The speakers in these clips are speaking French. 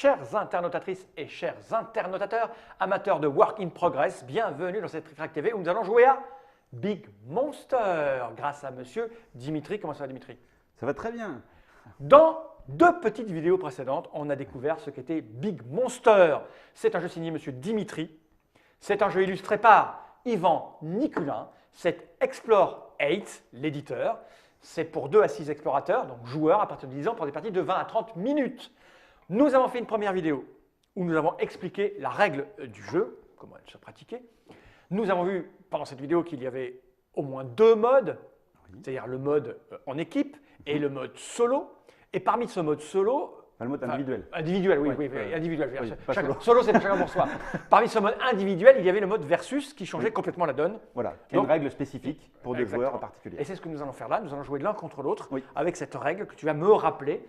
Chères internautatrices et chers internautateurs, amateurs de Work in Progress, bienvenue dans cette Trick TV où nous allons jouer à Big Monster grâce à monsieur Dimitri. Comment ça va, Dimitri? Ça va très bien. Dans deux petites vidéos précédentes, on a découvert ce qu'était Big Monster. C'est un jeu signé monsieur Dimitri. C'est un jeu illustré par Yvan Niculin. C'est Explore 8, l'éditeur. C'est pour 2 à 6 explorateurs, donc joueurs à partir de 10 ans pour des parties de 20 à 30 minutes. Nous avons fait une première vidéo où nous avons expliqué la règle du jeu, comment elle se pratiquait. Nous avons vu pendant cette vidéo qu'il y avait au moins 2 modes, c'est-à-dire le mode en équipe et le mode solo. Et parmi ce mode solo… Le mode individuel. Individuel, oui, individuel. Oui, solo, c'est chacun pour soi. Parmi ce mode individuel, il y avait le mode versus qui changeait complètement la donne. Voilà, qui est une règle spécifique pour 2 joueurs en particulier. Et c'est ce que nous allons faire là. Nous allons jouer l'un contre l'autre Oui. avec cette règle que tu vas me rappeler.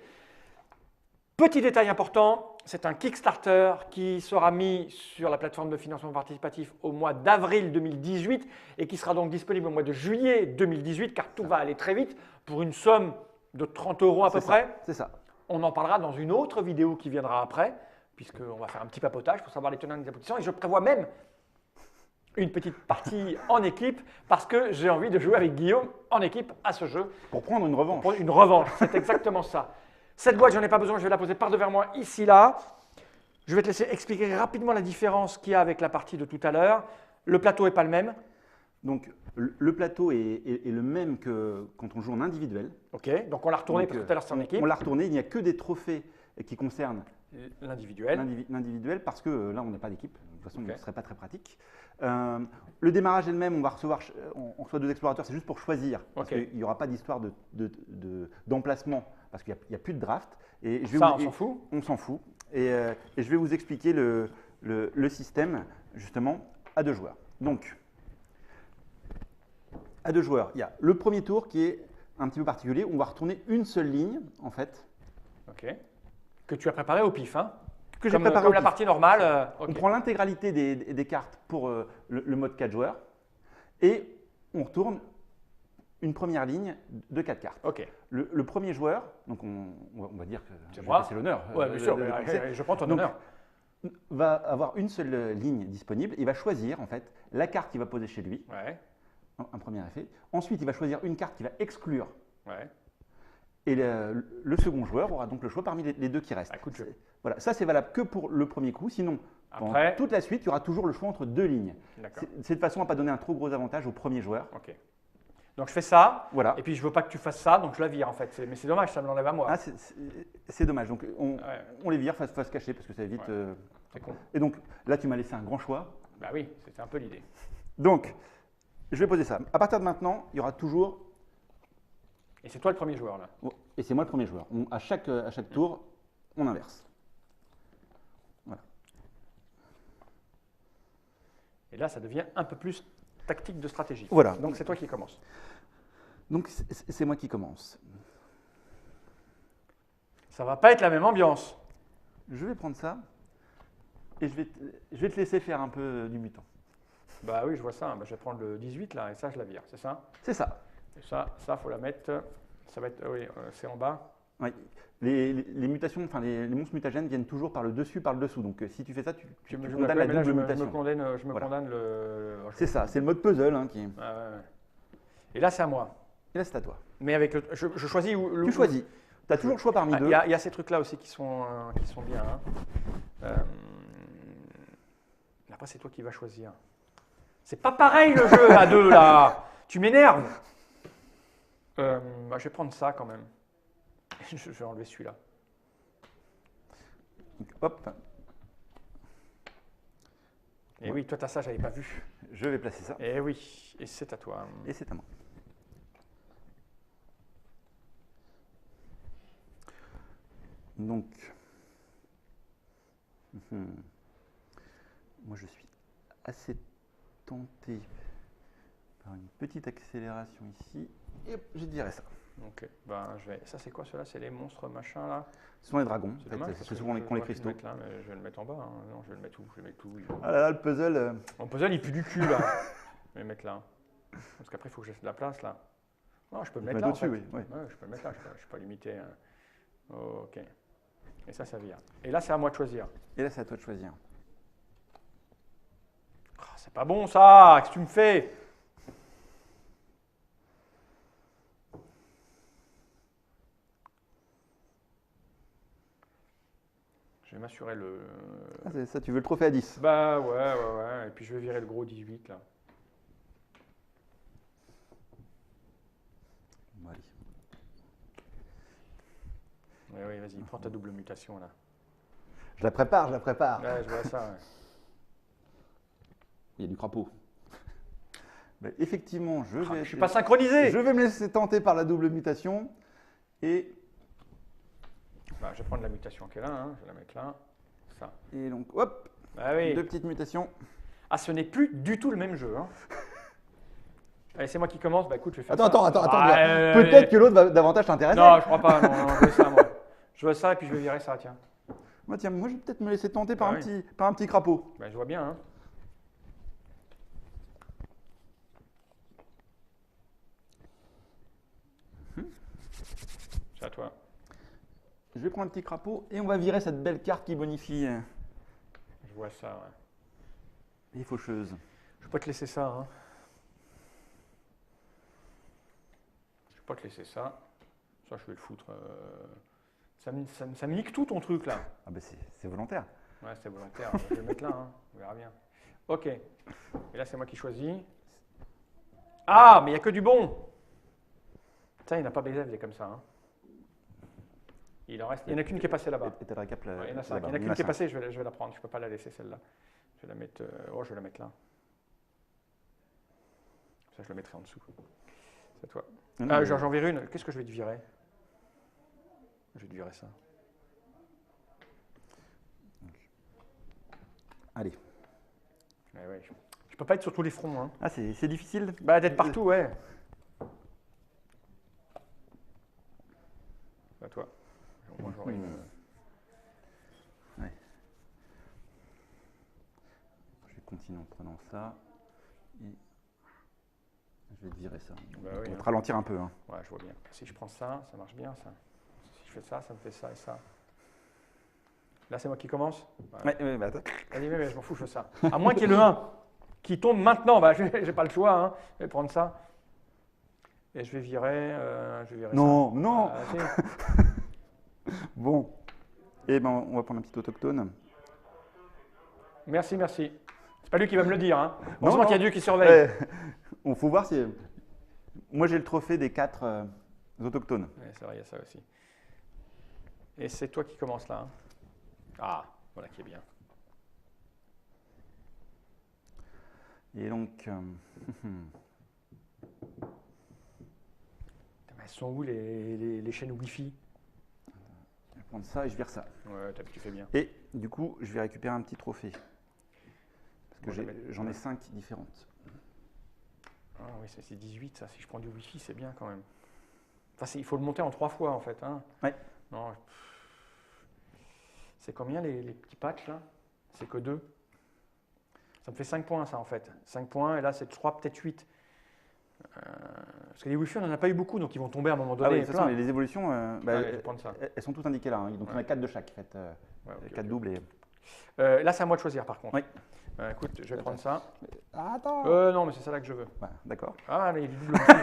Petit détail important, c'est un Kickstarter qui sera mis sur la plateforme de financement participatif au mois d'avril 2018 et qui sera donc disponible au mois de juillet 2018 car tout va aller très vite pour une somme de 30 € à peu près. C'est ça. On en parlera dans une autre vidéo qui viendra après, puisqu'on va faire un petit papotage pour savoir les tenants et les aboutissants. Et je prévois même une petite partie en équipe, parce que j'ai envie de jouer avec Guillaume en équipe à ce jeu. Pour prendre une revanche. Pour une revanche, c'est exactement ça. Cette boîte, j'en ai pas besoin, je vais la poser par devant moi, ici, là. Je vais te laisser expliquer rapidement la différence qu'il y a avec la partie de tout à l'heure. Le plateau n'est pas le même. Donc, le plateau est le même que quand on joue en individuel. Ok, donc on l'a retourné parce que tout à l'heure c'était en équipe. On l'a retourné, il n'y a que des trophées qui concernent l'individuel. Parce que là, on n'a pas d'équipe. De toute façon, ce ne serait pas très pratique. Le démarrage est le même, on reçoit 2 explorateurs, c'est juste pour choisir. Parce qu'il n'y aura pas d'histoire d'emplacement, parce qu'il n'y a plus de draft. Et on s'en fout. On s'en fout. Et je vais vous expliquer le système, justement, à 2 joueurs. Donc, à 2 joueurs, il y a le premier tour qui est un petit peu particulier, où on va retourner une seule ligne, en fait. Ok. Que tu as préparé au pif, hein? Que j'ai préparé comme la partie normale. On prend l'intégralité des cartes pour le mode 4 joueurs et on retourne une première ligne de 4 cartes. Ok. Le premier joueur, donc on va dire que c'est l'honneur. Oui, bien sûr, je prends ton honneur. Va avoir une seule ligne disponible et va choisir en fait la carte qu'il va poser chez lui. Ouais. Un premier effet. Ensuite, il va choisir une carte qui va exclure. Ouais. Et le second joueur aura donc le choix parmi les 2 qui restent. Voilà, ça c'est valable que pour le premier coup, sinon pendant toute la suite, il y aura toujours le choix entre 2 lignes. C'est de façon à ne pas donner un trop gros avantage au premier joueur. Ok. Donc je fais ça, voilà. Et puis je ne veux pas que tu fasses ça, donc je la vire en fait. Mais c'est dommage, ça me l'enlève à moi. Ah, c'est dommage, donc on les vire, faut se cacher parce que ça évite… C'est con. Et donc là, tu m'as laissé un grand choix. Bah oui, c'était un peu l'idée. Donc, je vais poser ça. À partir de maintenant, il y aura toujours… Et c'est toi le premier joueur là. Et c'est moi le premier joueur. À chaque tour, on inverse. Voilà. Et là, ça devient un peu plus tactique de stratégie. Voilà. Donc c'est toi qui commence. Donc c'est moi qui commence. Ça va pas être la même ambiance. Je vais prendre ça et je vais te laisser faire un peu du mutant. Bah oui, je vois ça. Bah, je vais prendre le 18 là et ça, je la vire, c'est ça? C'est ça. Et ça, faut la mettre. Ça va être, oui, c'est en bas. Oui. Les mutations, enfin les monstres mutagènes viennent toujours par le dessus, par le dessous. Donc si tu fais ça, tu condamnes la double mutation. Je me condamne le. C'est ça, c'est le mode puzzle qui. Ouais. Et là, c'est à moi. Et là, c'est à toi. Mais avec je choisis où. Tu choisis. Tu as toujours le choix parmi 2. Il y a ces trucs là aussi qui sont bien. Hein. Après, c'est toi qui vas choisir. C'est pas pareil le jeu à 2 là. Tu m'énerves. Je vais prendre ça quand même. Je vais enlever celui-là. Hop. Et oui, toi, tu as ça, je n'avais pas vu. Je vais placer ça. Et oui, et c'est à toi. Et c'est à moi. Donc, moi je suis assez tenté par une petite accélération ici. Et hop, je dirais ça. Ok, ça c'est quoi ceux-là? C'est les monstres machin là? Ce sont les dragons, c'est souvent les cristaux. Là, mais je vais le mettre en bas, hein. Non, je vais le mettre où? Je vais mettre où? Ah là là, le puzzle. Mon puzzle il pue du cul là. Je vais le mettre là. Parce qu'après il faut que j'ai de la place là. Non, je peux le mettre là. Dessus, oui. Ouais, je peux le mettre là, je ne suis pas limité. Ok. Et ça vire. Et là, c'est à moi de choisir. Et là, c'est à toi de choisir. Oh, c'est pas bon ça. Qu'est-ce que tu me fais? Je vais m'assurer le... Ah, c'est ça, tu veux le trophée à 10? Bah ouais. Et puis je vais virer le gros 18 là. Bon, allez. Oui, vas-y, prends ta double mutation là. Je la prépare. Ouais, je vois ça. Ouais. Il y a du crapaud. Mais effectivement, je suis pas synchronisé. Je vais me laisser tenter par la double mutation. Et bah, je vais prendre la mutation qui est là, hein. Je vais la mettre là. Ça. Et donc, hop, ah, oui. 2 petites mutations. Ah, ce n'est plus du tout le même jeu. Hein. Allez, c'est moi qui commence. Bah écoute, je vais faire attends, ça. Peut-être que l'autre va davantage t'intéresser. Non, je crois pas. Non, je veux ça, moi. Je veux ça et puis je vais virer ça, tiens. Bah, tiens, moi je vais peut-être me laisser tenter par un petit crapaud. Bah, je vois bien, hein. C'est à toi. Je vais prendre un petit crapaud et on va virer cette belle carte qui bonifie. Je vois ça, ouais. Les faucheuses. Je peux pas te laisser ça, hein. Je peux pas te laisser ça. Ça, je vais le foutre. Ça me nique tout ton truc, là. Ah bah c'est volontaire. Ouais, c'est volontaire. Je vais le mettre là, hein. On verra bien. Ok. Et là, c'est moi qui choisis. Ah, mais il n'y a que du bon. Putain, il n'a pas baisé, il est comme ça, hein. Il en reste. Il n'y en a qu'une qui est passée là-bas. Et t'as la cape là. Il y en a 5. Il y en a qu'une qui est passée, je vais la prendre. Je ne peux pas la laisser celle-là. Je vais la mettre. Oh, je vais la mettre là. Ça, je la mettrai en dessous. C'est à toi. Ah, j'en vire une. Qu'est-ce que je vais te virer? Je vais te virer ça. Allez. Ouais. Je peux pas être sur tous les fronts. Hein. Ah, c'est difficile. Bah, d'être partout, ouais. C'est à toi. Moi, j'aurai une. Ouais. Je vais continuer en prenant ça. Et je vais te virer ça. Bah, on oui, va te ralentir un peu. Hein. Ouais, je vois bien. Si je prends ça, ça marche bien, ça. Si je fais ça, ça me fait ça et ça. Là, c'est moi qui commence? Ouais, bah attends. Vas-y, mais je m'en fous, je fais ça. À moins qu'il y ait le 1 qui tombe maintenant. Bah, j'ai pas le choix. Hein. Je vais prendre ça. Et je vais virer, non, ça. Non, Bon. Eh ben, on va prendre un petit autochtone. Merci. C'est pas lui qui va me le dire. Hein. Heureusement qu'il y a Dieu qui surveille. On faut voir si... Moi, j'ai le trophée des 4 autochtones. Ouais, c'est vrai, il y a ça aussi. Et c'est toi qui commences là. Hein. Ah, voilà qui est bien. Et donc... Elles sont où les chaînes Wi-Fi? Je vais prendre ça et je vire ça. Ouais, tu fais bien. Et du coup, je vais récupérer un petit trophée. Parce que j'en ai 5 différentes. Ah oui, c'est 18 ça. Si je prends du Wi-Fi, c'est bien quand même. Enfin, il faut le monter en 3 fois en fait. Hein. Ouais. Non. C'est combien les petits patchs là? C'est que 2. Ça me fait 5 points ça en fait. 5 points et là c'est 3, peut-être 8. Parce que les Wi-Fi on n'en a pas eu beaucoup donc ils vont tomber à un moment donné. Ah oui, de toute façon, les évolutions, je vais ça. Elles sont toutes indiquées là. Hein. Donc il y en a 4 de chaque. En fait, 4 doubles. Et... là c'est à moi de choisir par contre. Oui. Écoute, je vais prendre ça. Attends. Non mais c'est ça là que je veux. Ouais, d'accord. Ah, il y a du double Wi-Fi.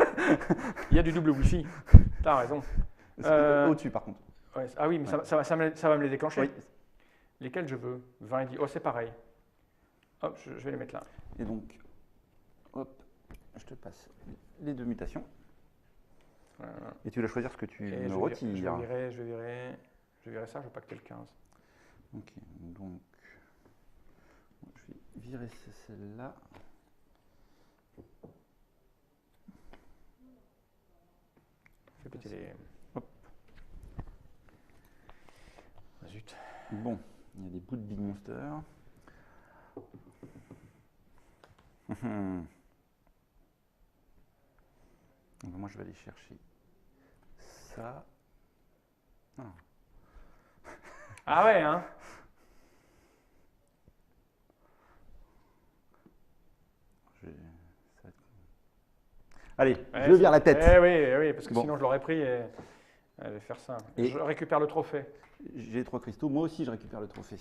Il y a du double Wi-Fi. T'as raison. Au-dessus par contre. Ouais, ah oui, mais ça va me les déclencher. Oui. Lesquels je veux? 20 et 10. Oh, c'est pareil. Hop, je vais les mettre là. Et donc, hop, je te passe les 2 mutations. Voilà. Et tu vas choisir ce que tu me retires. Je vais virer ça, je veux pas que tu aies le 15. Ok, donc, je vais virer celle-là. Fais péter les... Hop. Ah, zut. Bon, il y a des bouts de Big Monster. Donc moi je vais aller chercher ça. Non. Ah ouais, hein? Allez, je vire la tête. Oui, parce que sinon je l'aurais pris. Et... Allez, faire ça. Et je récupère le trophée. J'ai 3 cristaux. Moi aussi, je récupère le trophée.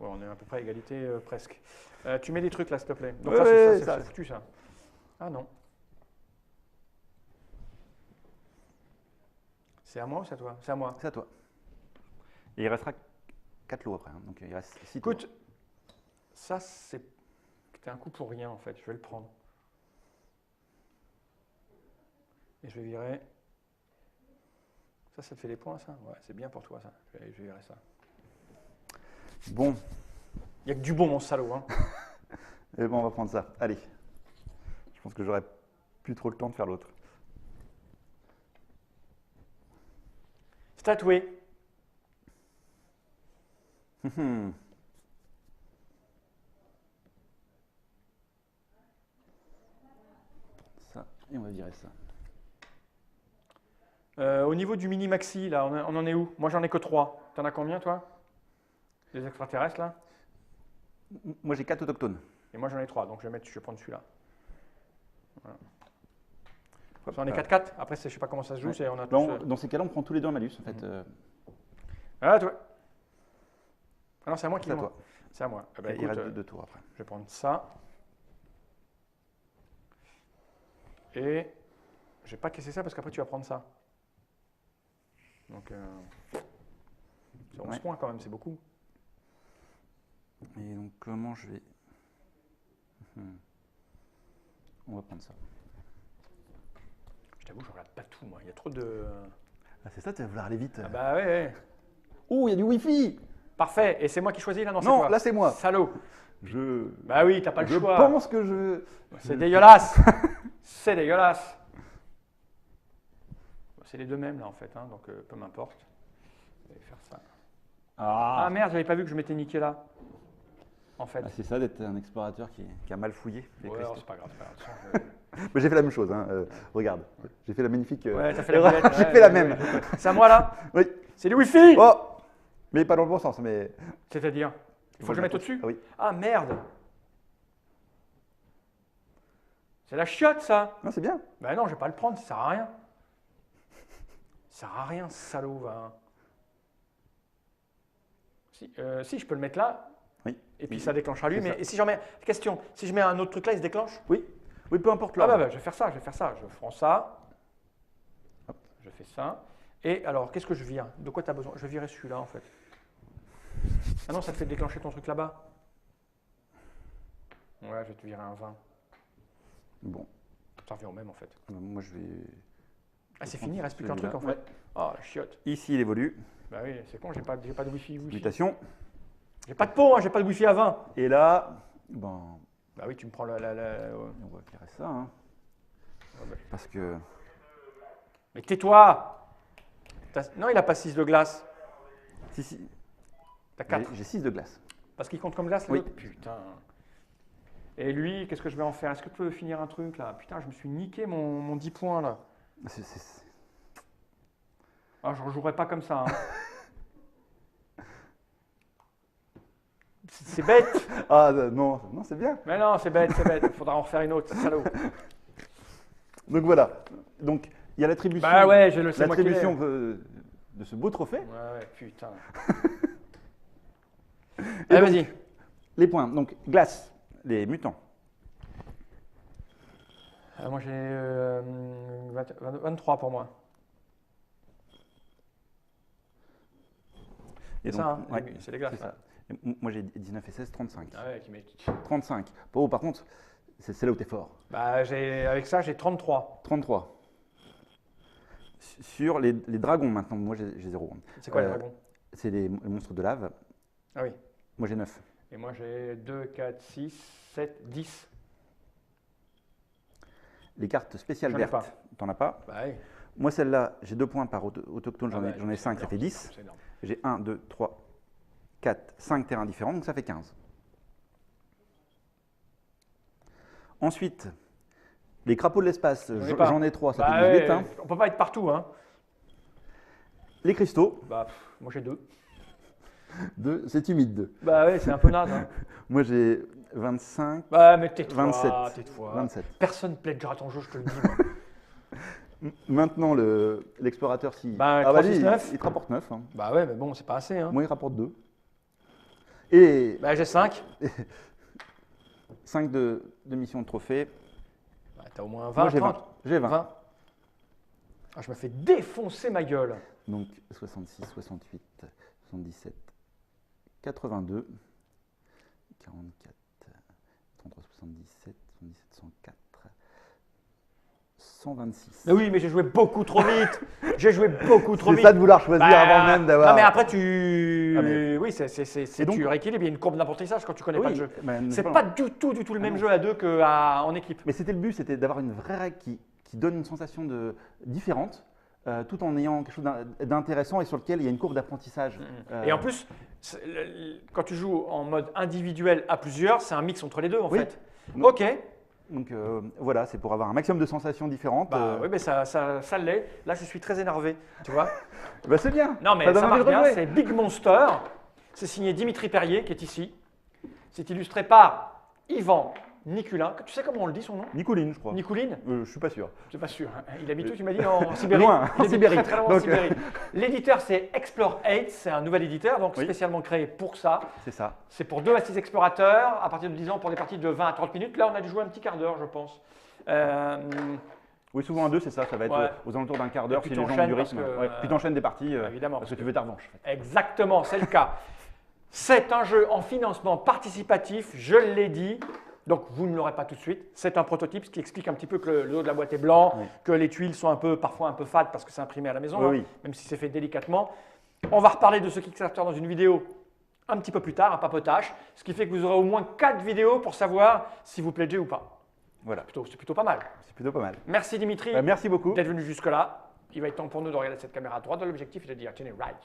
Ouais, on est à peu près à égalité, presque. Tu mets des trucs là, s'il te plaît. Donc ça, c'est foutu, ça. Ah non. C'est à moi ou c'est à toi? C'est à moi. C'est à toi. Et il restera 4 lots après. Hein. Donc il reste 6 Écoute, tours. ça c'était un coup pour rien en fait. Je vais le prendre. Et je vais virer. Ça te fait des points, ça? Ouais, c'est bien pour toi, ça. Je vais virer ça. Bon. Il n'y a que du bon, mon salaud. Hein. Et bon, on va prendre ça. Allez. Je pense que j'aurai plus trop le temps de faire l'autre. Statué. Ça, et on va virer ça. Au niveau du mini-maxi, là, on en est où? Moi, j'en ai que 3. T'en as combien, toi? Les extraterrestres, là? Moi, j'ai 4 autochtones. Et moi, j'en ai 3, donc je vais prendre celui-là. Voilà. J'en ai 4-4. Après, je ne sais pas comment ça se joue. Ouais. On a tous, dans ces cas-là, on prend tous les deux un malus, en fait. Ah, toi. Ah non, c'est à moi qui C'est à toi. C'est à moi. Ah bah, écoute, il reste 2 tours après. Je vais prendre ça. Et je vais pas casser ça parce qu'après, tu vas prendre ça. Donc, c'est 11 points quand même, c'est beaucoup. Et donc, comment je vais... On va prendre ça. Je t'avoue, je regarde pas tout, moi. Il y a trop de... Ah, c'est ça, tu vas vouloir aller vite. Ah bah ouais. Oh, il y a du Wi-Fi. Parfait. Et c'est moi qui choisis là? Non, c'est toi. toi. Là, c'est moi. Salaud. Bah oui, t'as pas le choix. Je pense que je... C'est dégueulasse. C'est dégueulasse. C'est les deux mêmes là en fait, hein, donc peu m'importe. Je vais faire ça. Ah merde, j'avais pas vu que je m'étais niqué là. En fait. Ah, c'est ça d'être un explorateur qui a mal fouillé. Ouais, c'est pas grave. Mais j'ai fait la même chose, hein. Regarde. J'ai fait la magnifique. Ouais, t'as fait la boulette. J'ai fait la même. C'est à moi là? Oui. C'est du Wi-Fi. Oh. Mais pas dans le bon sens, mais. C'est-à-dire? Il faut que je mette au-dessus? Oui. Ah merde. C'est la chiotte ça. Non, c'est bien. Bah non, je vais pas le prendre, ça sert à rien. Ça sert à rien, salaud. Va. Si, je peux le mettre là. Oui. Et puis ça déclenchera lui. Mais et si j'en mets. Question, si je mets un autre truc là, il se déclenche? Oui. Oui, peu importe là. Ah bah, je vais faire ça. Je prends ça. Hop, je fais ça. Et alors, qu'est-ce que je vire? De quoi tu as besoin? Je vais virer celui-là en fait. Ah non, ça te fait déclencher ton truc là-bas. Ouais, je vais te virer un 20. Bon. Ça revient au même en fait. Moi je vais. Ah, c'est fini, il reste plus qu'un truc en fait. Oh, la chiotte. Ici, il évolue. Bah oui, c'est con, j'ai pas de Wi-Fi. Mutation. J'ai pas de pont, hein, j'ai pas de Wi-Fi à 20. Et là, bon. Bah oui, tu me prends On va virer ça, hein. Oh, bah. Parce que. Mais tais-toi. Non, il a pas 6 de glace. Si. T'as 4. J'ai 6 de glace. Parce qu'il compte comme glace, oui. Putain. Et lui, qu'est-ce que je vais en faire? Est-ce que tu peux finir un truc là? Putain, je me suis niqué mon 10 points là. Ah, je ne rejouerai pas comme ça. Hein. C'est bête. Ah non, c'est bien. Mais non, c'est bête. Il faudra en refaire une autre, salaud. Donc voilà. Donc il y a l'attribution. Bah ouais, je le sais. L'attribution de ce beau trophée. Ouais, putain. Allez, vas-y. Les points. Donc glace, les mutants. Moi j'ai 23 pour moi. Et c'est donc, ça, hein, ouais, c'est les glaces. Ça. Moi j'ai 19 et 16, 35. Ah ouais, 35. Oh, par contre, c'est là où tu es fort. Bah, avec ça, j'ai 33. 33. Sur les dragons maintenant, moi j'ai 0. C'est quoi les dragons? C'est les monstres de lave. Ah oui. Moi j'ai 9. Et moi j'ai 2, 4, 6, 7, 10. Les cartes spéciales vertes, t'en as pas? Bah oui. Moi celle-là, j'ai 2 points par autochtone, j'en ai 5, ça fait 10. J'ai 1, 2, 3, 4, 5 terrains différents, donc ça fait 15. Ensuite, les crapauds de l'espace, j'en ai 3, ça fait 18. Hein. On peut pas être partout. Hein. Les cristaux. Bah, moi j'ai 2. 2, c'est timide 2. Bah ouais, c'est un peu naze. Hein. Moi j'ai 25. Bah mais tais-toi, 27. tais-toi. 27. Personne ne pledgera ton jeu, je te le dis. Maintenant, l'explorateur, si. Bah, ah, 3, 6, 9. Il te rapporte 9. Hein. Bah ouais, mais bon, c'est pas assez. Hein. Moi, il rapporte 2. Et. Bah, j'ai 5. 5 de mission de trophée. Bah, t'as au moins 20, j'ai 30. J'ai 20. Ah, je me fais défoncer ma gueule. Donc 66, 68, 77, 82, 44, 33, 77, 77, 104, 126. Mais oui, mais j'ai joué beaucoup trop vite. J'ai joué beaucoup trop vite. C'est ça de vouloir choisir avant même d'avoir. Non, mais après, tu. Ah, mais... Oui, tu rééquilibres. Il y a une courbe d'apprentissage quand tu connais pas le jeu. Ben, c'est pas du tout le même jeu à deux qu'en équipe. Mais c'était le but, c'était d'avoir une vraie règle qui donne une sensation différente. Tout en ayant quelque chose d'intéressant et sur lequel il y a une courbe d'apprentissage. Et en plus, quand tu joues en mode individuel à plusieurs, c'est un mix entre les deux en fait. Donc, ok. Donc voilà, c'est pour avoir un maximum de sensations différentes. Oui, mais ça l'est. Là, je suis très énervé, tu vois. Bah, c'est bien. Non, mais ça marche bien. C'est Big Monster. C'est signé Dimitri Perrier qui est ici. C'est illustré par Yvan Niculin. Tu sais comment on le dit son nom? Nicoline, je crois. Nicoline? Je suis pas sûr. Je suis pas sûr. Il habite où, tu m'as dit, en Sibérie? Loin, en Sibérie. Très loin en Sibérie. L'éditeur, c'est Explore 8. C'est un nouvel éditeur, donc spécialement créé pour ça. C'est ça. C'est pour 2 à 6 explorateurs, à partir de 10 ans pour des parties de 20 à 30 minutes. Là, on a dû jouer un petit quart d'heure, je pense. Oui, souvent à 2, c'est ça. Ça va être aux alentours d'un quart d'heure si les gens ont du rythme. Puis tu enchaînes des parties évidemment, parce que tu veux ta revanche. En fait. Exactement, c'est le cas. C'est un jeu en financement participatif, je l'ai dit. Donc, vous ne l'aurez pas tout de suite. C'est un prototype, ce qui explique un petit peu que le dos de la boîte est blanc, que les tuiles sont parfois un peu fades parce que c'est imprimé à la maison, même si c'est fait délicatement. On va reparler de ce Kickstarter dans une vidéo un petit peu plus tard, un papotage, ce qui fait que vous aurez au moins 4 vidéos pour savoir si vous pledgez ou pas. Voilà. C'est plutôt pas mal. C'est plutôt pas mal. Merci Dimitri. Merci beaucoup D'être venu jusque-là. Il va être temps pour nous de regarder cette caméra à droite de l'objectif et de dire « Tenez, right ».